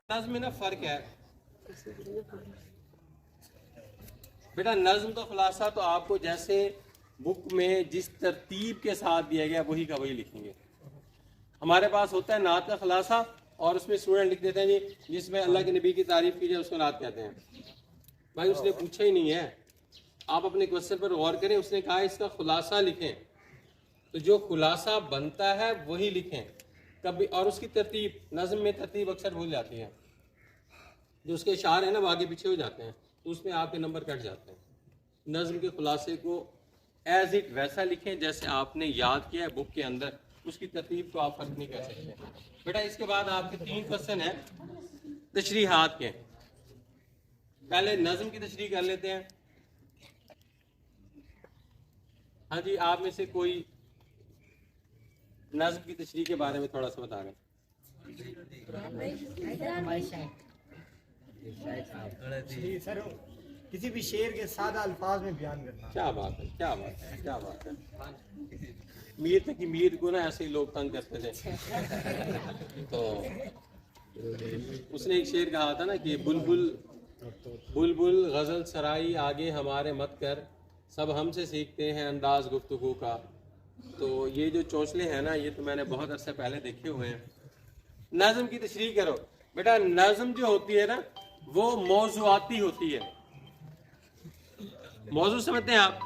नज़्म में ना फ़र्क है बेटा। नज़्म का खुलासा तो आपको जैसे बुक में जिस तरतीब के साथ दिया गया वही का वही लिखेंगे। हमारे पास होता है नात का खुलासा और उसमें स्टूडेंट लिख देते हैं जी जिसमें अल्लाह के नबी की तारीफ की जाए उसको नात कहते हैं। भाई उसने पूछा ही नहीं है, आप अपने क्वेश्चन पर गौर करें। उसने कहा इसका खुलासा लिखें, तो जो खुलासा बनता है वही लिखें कभी। और उसकी तरतीब, नज़्म में तरतीब अक्सर भूल जाती है। जो उसके इशारे हैं ना वो आगे पीछे हो जाते हैं, तो उसमें आपके नंबर कट जाते हैं। नज़्म के खुलासे को एज इट वैसा लिखें जैसे आपने याद किया है बुक के अंदर, उसकी तरतीब को आप फर्क नहीं कर सकते बेटा। इसके बाद आपके 3 क्वेश्चन हैं तशरीहात के। पहले नज़्म की तशरीह कर लेते हैं। हाँ जी, आप में से कोई नज़्म की तशरीह के बारे में थोड़ा सा बता दें। सर किसी भी शेर के सादा अल्फाज में बयान करना। क्या बात है, क्या बात है, क्या बात है। मीर तक की मीर को ना ऐसे ही लोग तंग करते थे। तो उसने एक शेर कहा था ना कि बुलबुल बुलबुल गज़ल सराई आगे हमारे मत कर, सब हमसे सीखते हैं अंदाज गुफ्तगू का। तो ये जो चौंसले हैं ना ये तो मैंने बहुत अरसे पहले देखे हुए हैं। नज़्म की तशरीह करो बेटा। नज़्म जो होती है ना वो मौज़ूआती होती है। मौजू समझते हैं आप?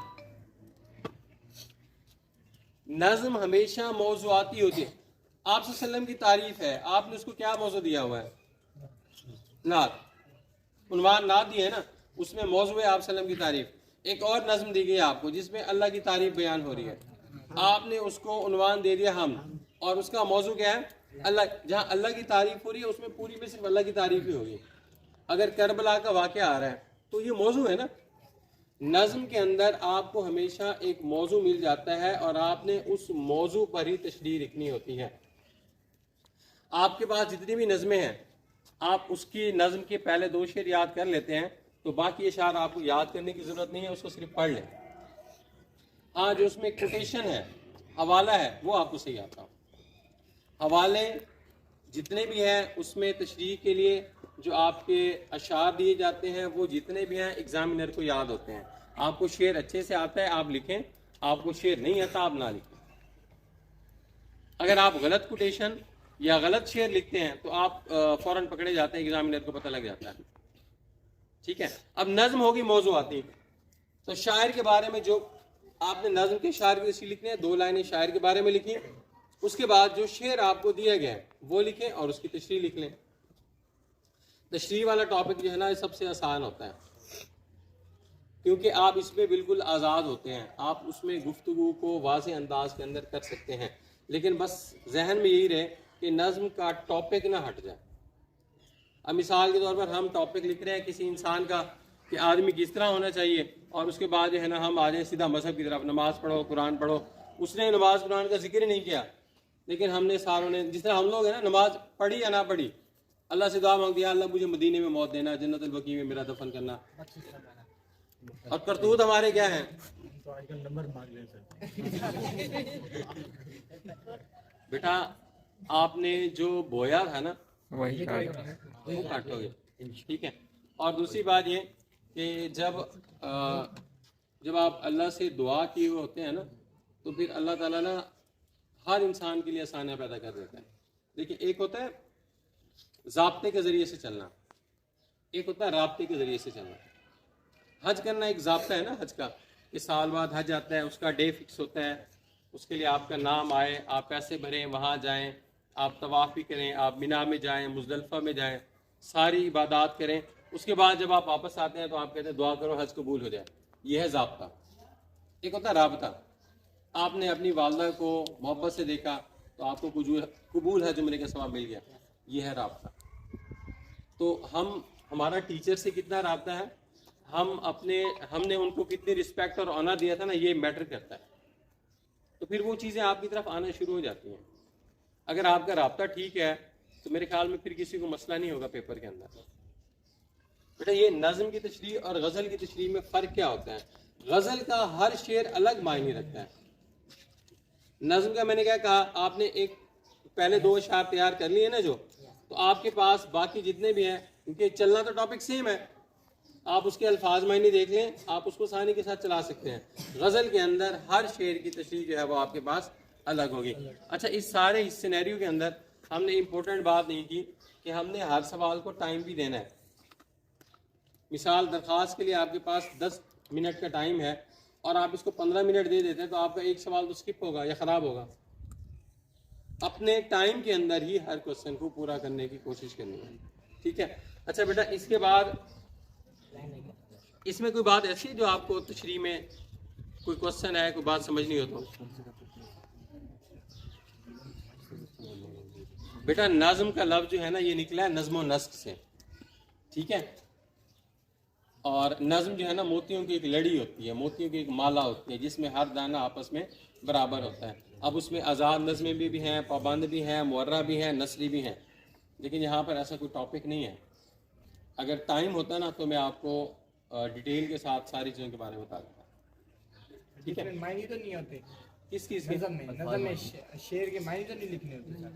नज़्म हमेशा मौज़ूआती होती है। आप सल्लम की तारीफ है, आपने उसको क्या मौजू दिया हुआ है? नात, उन्वान नात दिया है ना, उसमें मौजू है आप सल्लम की तारीफ। एक और नज़्म दी गई आपको जिसमें अल्लाह की तारीफ बयान हो रही है, आपने उसको उन्वान दे दिया हम, और उसका मौजू क्या है? अल्लाह। जहाँ अल्लाह की तारीफ हो रही है उसमें पूरी में सिर्फ अल्लाह की तारीफ ही होगी। अगर करबला का वाक़या आ रहा है तो ये मौजू है ना। नज़्म के अंदर आपको हमेशा एक मौजू मिल जाता है और आपने उस मौजू पर ही तशरीह लिखनी होती है। आपके पास जितनी भी नज़में हैं आप उसकी नज़्म के पहले 2 शेर याद कर लेते हैं तो बाकी अशार आपको याद करने की ज़रूरत नहीं है, उसको सिर्फ पढ़ लें। हाँ, जो उसमें कोटेशन है, हवाला है, वो आपको सही आता हो। हवाले जितने भी हैं उसमें तशरीह के लिए जो आपके अशार दिए जाते हैं वो जितने भी हैं एग्जामिनर को याद होते हैं। आपको शेर अच्छे से आता है आप लिखें, आपको शेर नहीं आता आप ना लिखें। अगर आप गलत कोटेशन या गलत शेर लिखते हैं तो आप फौरन पकड़े जाते हैं, एग्जामिनर को पता लग जाता है। ठीक है, अब नज़्म होगी मौज़ूआती। तो शायर के बारे में जो आपने नज़्म के शायर की तशरीह लिखनी है, 2 लाइनें शायर के बारे में लिखी, उसके बाद जो शेर आपको दिया गया है वो लिखें और उसकी तशरीह लिख लें। तशरीह वाला टॉपिक जो है ना ये सबसे आसान होता है क्योंकि आप इसमें बिल्कुल आज़ाद होते हैं, आप उसमें गुफ्तगू को वाज़ेह अंदाज के अंदर कर सकते हैं। लेकिन बस जहन में यही रहे कि नज़्म का टॉपिक ना हट जाए। अब मिसाल के तौर पर हम टॉपिक लिख रहे हैं किसी इंसान का कि आदमी किस तरह होना चाहिए, और उसके बाद जो है ना हम आ जाए सीधा मजहब की तरफ, नमाज पढ़ो कुरान पढ़ो। उसने नमाज कुरान का जिक्र नहीं किया, लेकिन हमने सारों ने, जिस तरह हम लोग हैं ना, नमाज पढ़ी या ना पढ़ी, अल्लाह से दुआ मांग दिया अल्लाह मुझे मदीने में मौत देना, जन्नतुल बकी में मेरा दफन करना। और करतूत हमारे क्या हैं? नंबर मांग लें सर। बेटा आपने जो बोया था ना वही वो काटोगे। ठीक है। और दूसरी बात ये कि जब आप अल्लाह से दुआ किए हुए होते हैं ना तो फिर अल्लाह ताला ना हर इंसान के लिए आसानियाँ पैदा कर देता है। देखिए, एक होता है ज़ाब्ते के ज़रिए से चलना, एक होता है राब्ते के ज़रिए से चलना। हज करना एक ज़ाब्ता है ना हज का, कि साल बाद हज आता है, उसका डे फिक्स होता है, उसके लिए आपका नाम आए, आप पैसे भरें, वहाँ जाएं, आप तवाफ़ भी करें, आप मिना में जाएं, मुज़दलिफ़ा में जाएं, सारी इबादत करें। उसके बाद जब आप वापस आते हैं तो आप कहते हैं दुआ करो हज कबूल हो जाए। यह है ज़ाब्ता। एक होता है राबता, आपने अपनी वालदा को मोहब्बत से देखा तो आपको कबूल है जुमले का सवाब मिल गया, यह है राबता। तो हमारा टीचर से कितना राबता है, हमने उनको कितनी रिस्पेक्ट और ऑनर दिया था ना, ये मैटर करता है। तो फिर वो चीज़ें आपकी तरफ आना शुरू हो जाती हैं। अगर आपका राबता ठीक है तो मेरे ख्याल में फिर किसी को मसला नहीं होगा पेपर के अंदर। बेटा ये नज़्म की तशरीह और गज़ल की तशरीह में फ़र्क क्या होता है? गज़ल का हर शेर अलग मायने रखता है। नज़्म का मैंने क्या कहा, आपने एक पहले 2 अशार तैयार कर लिए ना जो, तो आपके पास बाकी जितने भी हैं, क्योंकि चलना तो टॉपिक सेम है, आप उसके अल्फाज मायने देख लें, आप उसको आसानी के साथ चला सकते हैं। गज़ल के अंदर हर शेर की तशरीह जो है वो आपके पास अलग होगी। अच्छा, इस सारे सिनेरियो के अंदर हमने इम्पोर्टेंट बात नहीं की कि हमने हर सवाल को टाइम भी देना है। मिसाल दरख्वास्त के लिए आपके पास 10 मिनट का टाइम है और आप इसको 15 मिनट दे देते हैं तो आपका एक सवाल तो स्किप होगा या ख़राब होगा। अपने टाइम के अंदर ही हर क्वेश्चन को पूरा करने की कोशिश करनी है, ठीक है। अच्छा बेटा, इसके बाद इसमें कोई बात ऐसी है जो आपको तशरीह में कोई क्वेश्चन है, कोई बात समझ नहीं हो तो? बेटा नज़्म का लफ्ज़ जो है ना ये निकला है नज़्म व नस्क से, ठीक है। और नज़्म जो है ना मोतियों की एक लड़ी होती है, मोतियों की एक माला होती है जिसमें हर दाना आपस में बराबर होता है। अब उसमें आज़ाद नज़में भी हैं, पाबंद भी हैं, मुअर्रा भी हैं, नसरी भी हैं, लेकिन यहाँ पर ऐसा कोई टॉपिक नहीं है। अगर टाइम होता ना तो मैं आपको डिटेल के साथ सारी चीज़ों के बारे में बता देता, ठीक है। मायने तो नहीं होते किस चीज़ के? नज़म में शेर के मायने तो नहीं लिखने होते सर।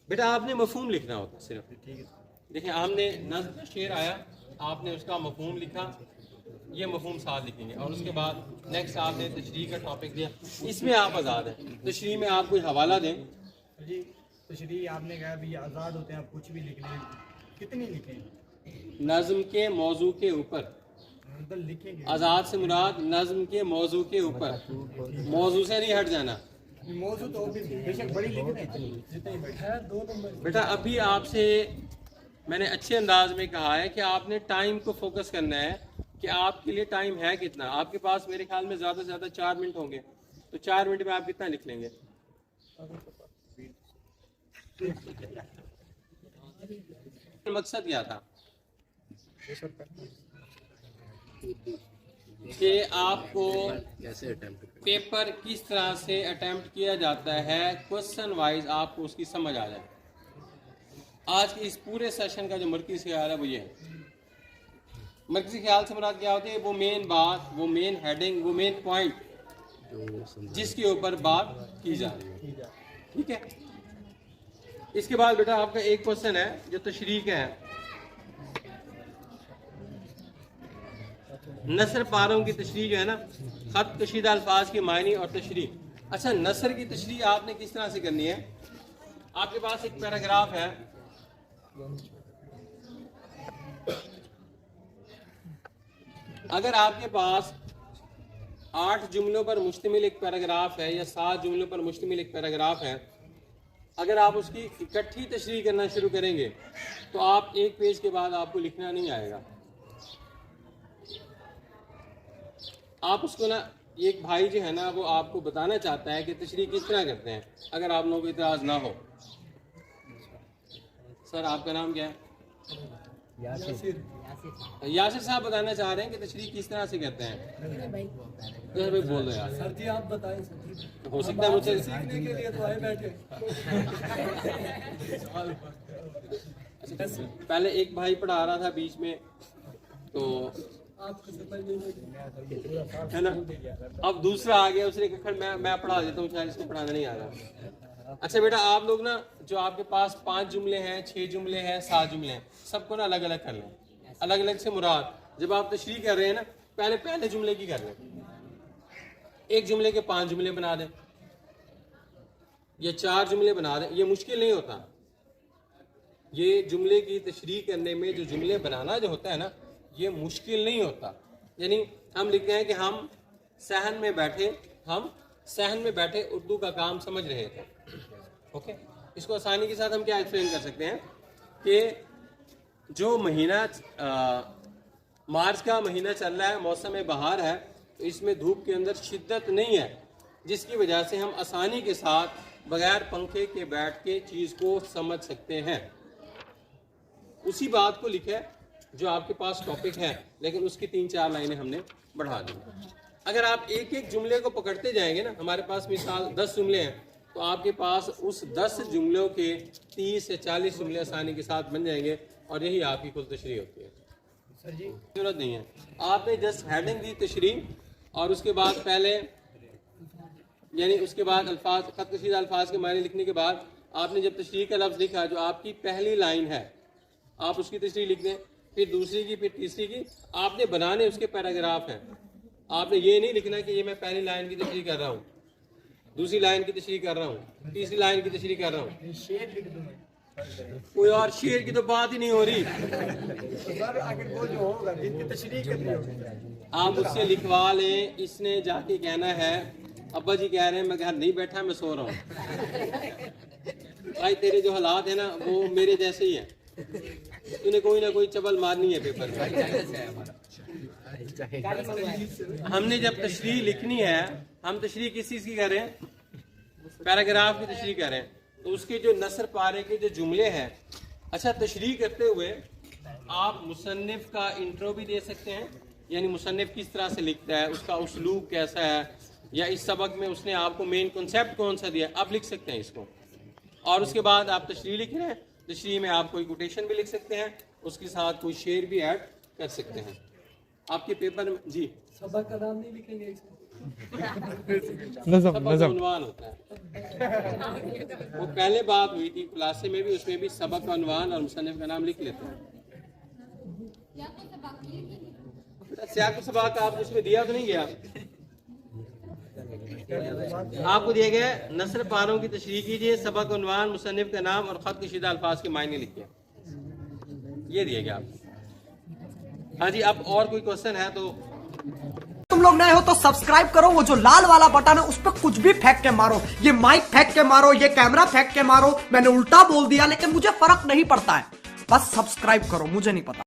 बेटा आपने मफहूम लिखना होता सिर्फ, ठीक है। देखिए हमने नज़्म का शेर आया, आपने उसका मफहूम लिखा, ये मफहूम साथ लिखेंगे और उसके बाद नेक्स्ट आपने तशरीह का टॉपिक दिया, इसमें आप आज़ाद हैं। तशरीह में आप कोई हवाला दें जी, तशरीह आपने कहा भी आज़ाद होते हैं, आप कुछ भी लिख लें, कितनी लिखें? नज़्म के मौजू के ऊपर, मतलब लिखेंगे आज़ाद से मुराद नज़्म के मौजू के ऊपर, मौजू से नहीं हट जाना। मौजू तो भी बेशक बड़ी लिख दें, जितनी बड़ी है 2 नंबर। बेटा अभी आपसे मैंने अच्छे अंदाज में कहा है कि आपने टाइम को फोकस करना है कि आपके लिए टाइम है कितना। आपके पास मेरे ख्याल में ज़्यादा से ज़्यादा 4 मिनट होंगे, तो 4 मिनट में आप कितना लिख लेंगे? मकसद क्या था कि आपको पेपर किस तरह से अटेम्प्ट किया जाता है, क्वेश्चन वाइज आपको उसकी समझ आ जाए। आज के इस पूरे सेशन का जो मरकज़ी ख्याल है वो ये है। मरकज़ी ख्याल से मुराद क्या होती है? वो मेन बात, वो मेन हेडिंग, वो मेन पॉइंट जिसके ऊपर बात की जा रही है, ठीक है। इसके बाद बेटा आपका एक क्वेश्चन है जो तशरीह का है, नसर पारों की तशरीह जो है ना, खत कशीदा अल्फाज के मायने और तशरीह। अच्छा, नसर की तशरीह आपने किस तरह से करनी है? आपके पास एक पैराग्राफ है, अगर आपके पास 8 जुमलों पर मुश्तमिल एक पैराग्राफ है या 7 जुमलों पर मुश्तमिल एक पैराग्राफ है, अगर आप उसकी इकट्ठी तशरीह करना शुरू करेंगे तो आप एक पेज के बाद आपको लिखना नहीं आएगा। आप उसको ना, एक भाई जो है ना वो आपको बताना चाहता है कि तशरीह किस तरह करते हैं, अगर आप लोगों को इतराज़ ना हो। सर आपका नाम क्या है? यासिर साहब बताना चाह रहे हैं कि तशरीह किस तरह से करते हैं। भाई बोल दो यार। सर जी आप बताएं। हो सकता है मुझसे सीखने के लिए तो आए बैठे। पहले एक भाई पढ़ा रहा था बीच में, तो आपको समझ नहीं है ना, अब दूसरा आ गया, उसने कहा मैं पढ़ा देता हूँ, शायद इसको पढ़ाना नहीं आ रहा। अच्छा बेटा, आप लोग ना जो आपके पास 5 जुमले हैं, 6 जुमले हैं, 7 जुमले हैं, सबको ना अलग अलग कर लें। अलग अलग से मुराद, जब आप तशरीह कर रहे हैं ना, पहले जुमले की कर लें। एक जुमले के 5 जुमले बना दें या 4 जुमले बना दें, ये मुश्किल नहीं होता। ये जुमले की तशरीह करने में जो जुमले बनाना जो होता है ना, ये मुश्किल नहीं होता। यानी हम लिखते हैं कि हम सहन में बैठे उर्दू का काम समझ रहे थे। ओके, इसको आसानी के साथ हम क्या एक्सप्लेन कर सकते हैं कि जो महीना मार्च का महीना चल रहा है, मौसम बहार है, तो इसमें धूप के अंदर शिद्दत नहीं है, जिसकी वजह से हम आसानी के साथ बगैर पंखे के बैठ के चीज़ को समझ सकते हैं। उसी बात को लिखे जो आपके पास टॉपिक है, लेकिन उसकी 3-4 लाइनें हमने बढ़ा दी। अगर आप एक एक जुमले को पकड़ते जाएंगे ना, हमारे पास मिसाल 10 जुमले हैं, तो आपके पास उस 10 जुमलों के 30 से 40 जुमले आसानी के साथ बन जाएंगे, और यही आपकी कुल तशरीह होती है। सर जी जरूरत नहीं है, आपने जस्ट हेडिंग दी तशरीह, और उसके बाद पहले यानी उसके बाद अल्फाज, खत कशीदा अल्फाज के मायने लिखने के बाद आपने जब तशरीह का लफ्ज़ लिखा, जो आपकी पहली लाइन है आप उसकी तशरीह लिख दें, फिर दूसरी की, फिर तीसरी की। आपने बनाने उसके पैराग्राफ हैं। आपने ये नहीं लिखना कि ये मैं पहली लाइन की तशरीह कर रहा हूँ, दूसरी लाइन की तशरीह कर रहा हूँ, तीसरी लाइन की तशरीह कर रहा हूँ। शेर लिख दूं मैं कोई और शेर की तो बात ही नहीं हो रही। तो सर आखिर वो जो होगा जिनकी तशरीह करनी होगी आप मुझसे लिखवा लें। इसने जाके कहना है अब्बा जी कह रहे हैं मैं घर नहीं बैठा, मैं सो रहा हूँ। भाई तेरे जो हालात है ना वो मेरे जैसे ही है, तूने कोई ना कोई चबल मारनी है पेपर में। हमने जब तशरीह लिखनी है, हम तशरीह किस चीज़ की करें? पैराग्राफ की तशरीह करें, तो उसके जो नसर पारे के जो जुमले हैं, अच्छा तशरीह करते हुए आप मुसन्निफ का इंट्रो भी दे सकते हैं, यानी मुसन्निफ किस तरह से लिखता है, उसका उसलूब कैसा है, या इस सबक में उसने आपको मेन कॉन्सेप्ट कौन सा दिया, आप लिख सकते हैं इसको। और उसके बाद आप तशरीह लिख रहे हैं, तशरीह में आप कोई कोटेशन भी लिख सकते हैं, उसके साथ कोई शेर भी ऐड कर सकते हैं। आपके पेपर में जी सबक का नाम नहीं लिखेंगे इसमें। सबक का उन्वान होता है। वो पहले बात हुई थी खुलासे में भी, उसमें भी सबक का उन्वान और मुसन्निफ का नाम लिख लेते हैं। सियाक सबक का आपको उसमें दिया तो नहीं गया? आपको दिया गया नसर पारों की तशरीह कीजिए, सबक उन्वान, मुसन्निफ का नाम और खत कशीदा अल्फाज के मायने लिखिए। ये दिया गया आपको। हाँ जी, अब और कोई क्वेश्चन है तो तुम लोग नए हो तो सब्सक्राइब करो, वो जो लाल वाला बटन है उस पर कुछ भी फेंक के मारो, ये माइक फेंक के मारो, ये कैमरा फेंक के मारो, मैंने उल्टा बोल दिया लेकिन मुझे फर्क नहीं पड़ता है, बस सब्सक्राइब करो, मुझे नहीं पता।